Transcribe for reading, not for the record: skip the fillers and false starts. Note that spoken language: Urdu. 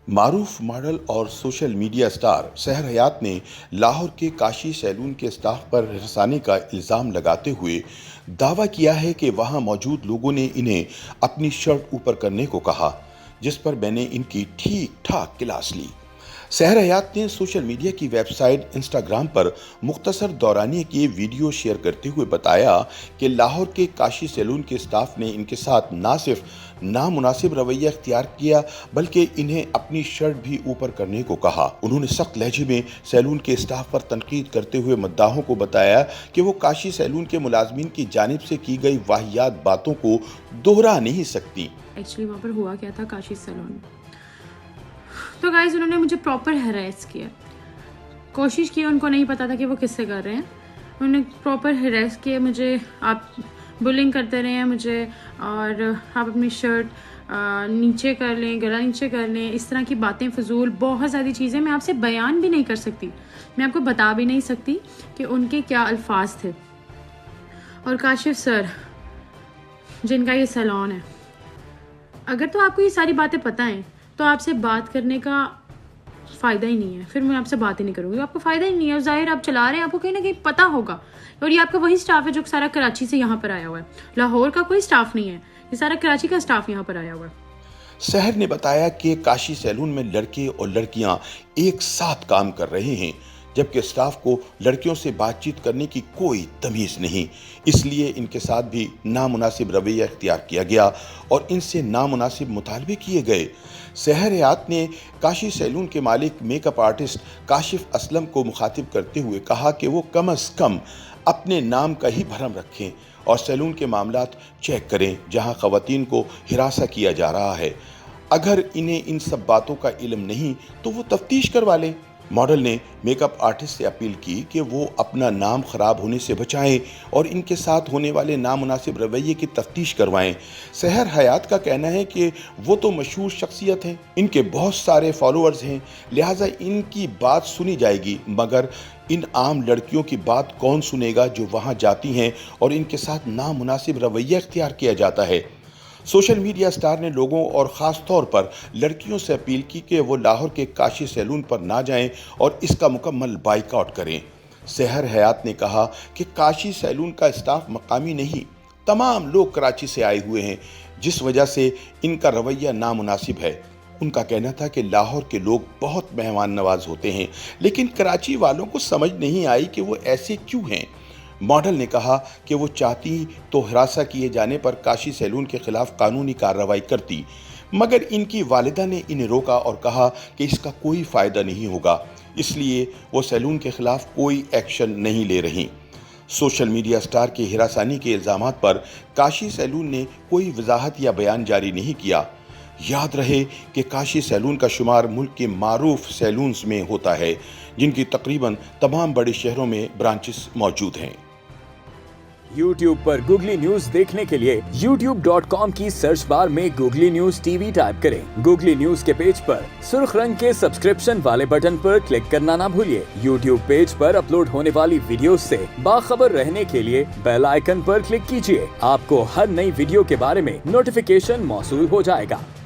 معروف ماڈل اور سوشل میڈیا سٹار سحر حیات نے لاہور کے کاشی سیلون کے سٹاف پر ہراسانی کا الزام لگاتے ہوئے دعویٰ کیا ہے کہ وہاں موجود لوگوں نے انہیں اپنی شرٹ اوپر کرنے کو کہا، جس پر میں نے ان کی ٹھیک ٹھاک کلاس لی۔ سحر حیات نے سوشل میڈیا کی ویب سائٹ انسٹاگرام پر مختصر دورانیے کی ویڈیو شیئر کرتے ہوئے بتایا کہ لاہور کے کاشی سیلون کے سٹاف نے ان کے ساتھ نہ صرف نامناسب رویہ اختیار کیا بلکہ انہیں اپنی شرٹ بھی اوپر کرنے کو کہا۔ انہوں نے سخت لہجے میں سیلون کے سٹاف پر تنقید کرتے ہوئے مداحوں کو بتایا کہ وہ کاشی سیلون کے ملازمین کی جانب سے کی گئی واہیات باتوں کو دوہرا نہیں سکتی۔ ایکچولی وہاں پر ہوا کیا تھا کاشی سیلون میں، تو گائز انہوں نے مجھے پراپر ہیریس کیا، کوشش کی، ان کو نہیں پتا تھا کہ وہ کس سے کر رہے ہیں، انہوں نے پراپر ہیریس کیا مجھے، آپ بلنگ کرتے رہے ہیں مجھے، اور آپ اپنی شرٹ نیچے کر لیں، گلا نیچے کر لیں، اس طرح کی باتیں، فضول بہت ساری چیزیں میں آپ سے بیان بھی نہیں کر سکتی، میں آپ کو بتا بھی نہیں سکتی کہ ان کے کیا الفاظ تھے۔ اور کاشف سر جن کا یہ سیلون ہے، اگر تو آپ کو یہ ساری باتیں پتہ ہیں تو آپ سے بات کرنے کا فائدہ ہی نہیں ہے، پھر میں آپ سے بات ہی نہیں کروں گی، آپ کو فائدہ ہی نہیں ہے، ظاہر آپ چلا رہے ہیں، آپ کو کہیں نہ کہیں پتہ ہوگا، اور یہ آپ کا وہی سٹاف ہے جو سارا کراچی سے یہاں پر آیا ہوا ہے، لاہور کا کوئی سٹاف نہیں ہے، یہ سارا کراچی کا سٹاف یہاں پر آیا ہوا ہے۔ سحر نے بتایا کہ کاشی سیلون میں لڑکے اور لڑکیاں ایک ساتھ کام کر رہے ہیں، جبکہ سٹاف کو لڑکیوں سے بات چیت کرنے کی کوئی تمیز نہیں، اس لیے ان کے ساتھ بھی نامناسب رویہ اختیار کیا گیا اور ان سے نامناسب مطالبے کیے گئے۔ سحر حیات نے کاشی سیلون کے مالک make up artist Kashif Aslam کو مخاطب کرتے ہوئے کہا کہ وہ کم از کم اپنے نام کا ہی بھرم رکھیں اور سیلون کے معاملات چیک کریں جہاں خواتین کو ہراساں کیا جا رہا ہے۔ اگر انہیں ان سب باتوں کا علم نہیں تو وہ تفتیش کروا لیں۔ ماڈل نے میک اپ آرٹسٹ سے اپیل کی کہ وہ اپنا نام خراب ہونے سے بچائیں اور ان کے ساتھ ہونے والے نامناسب رویے کی تفتیش کروائیں۔ سحر حیات کا کہنا ہے کہ وہ تو مشہور شخصیت ہیں، ان کے بہت سارے فالوورز ہیں، لہٰذا ان کی بات سنی جائے گی، مگر ان عام لڑکیوں کی بات کون سنے گا جو وہاں جاتی ہیں اور ان کے ساتھ نامناسب رویہ اختیار کیا جاتا ہے۔ سوشل میڈیا سٹار نے لوگوں اور خاص طور پر لڑکیوں سے اپیل کی کہ وہ لاہور کے کاشی سیلون پر نہ جائیں اور اس کا مکمل بائیکاٹ کریں۔ سحر حیات نے کہا کہ کاشی سیلون کا اسٹاف مقامی نہیں، تمام لوگ کراچی سے آئے ہوئے ہیں، جس وجہ سے ان کا رویہ نامناسب ہے۔ ان کا کہنا تھا کہ لاہور کے لوگ بہت مہمان نواز ہوتے ہیں، لیکن کراچی والوں کو سمجھ نہیں آئی کہ وہ ایسے کیوں ہیں۔ ماڈل نے کہا کہ وہ چاہتی تو ہراساں کیے جانے پر کاشی سیلون کے خلاف قانونی کارروائی کرتی، مگر ان کی والدہ نے انہیں روکا اور کہا کہ اس کا کوئی فائدہ نہیں ہوگا، اس لیے وہ سیلون کے خلاف کوئی ایکشن نہیں لے رہی۔ سوشل میڈیا سٹار کے ہراسانی کے الزامات پر کاشی سیلون نے کوئی وضاحت یا بیان جاری نہیں کیا۔ یاد رہے کہ کاشی سیلون کا شمار ملک کے معروف سیلونز میں ہوتا ہے، جن کی تقریباً تمام بڑے شہروں میں برانچز موجود ہیں۔ یوٹیوب پر گوگلی نیوز دیکھنے کے لیے youtube.com کی سرچ بار میں googly news T V type کریں۔ گوگلی نیوز کے پیج پر سرخ رنگ کے سبسکرپشن والے بٹن پر کلک کرنا نہ بھولیے۔ یوٹیوب پیج پر اپلوڈ ہونے والی ویڈیوز سے باخبر رہنے کے لیے بیل آئیکن پر کلک کیجیے۔ آپ کو ہر نئی ویڈیو کے بارے میں نوٹیفیکیشن موصول ہو جائے گا۔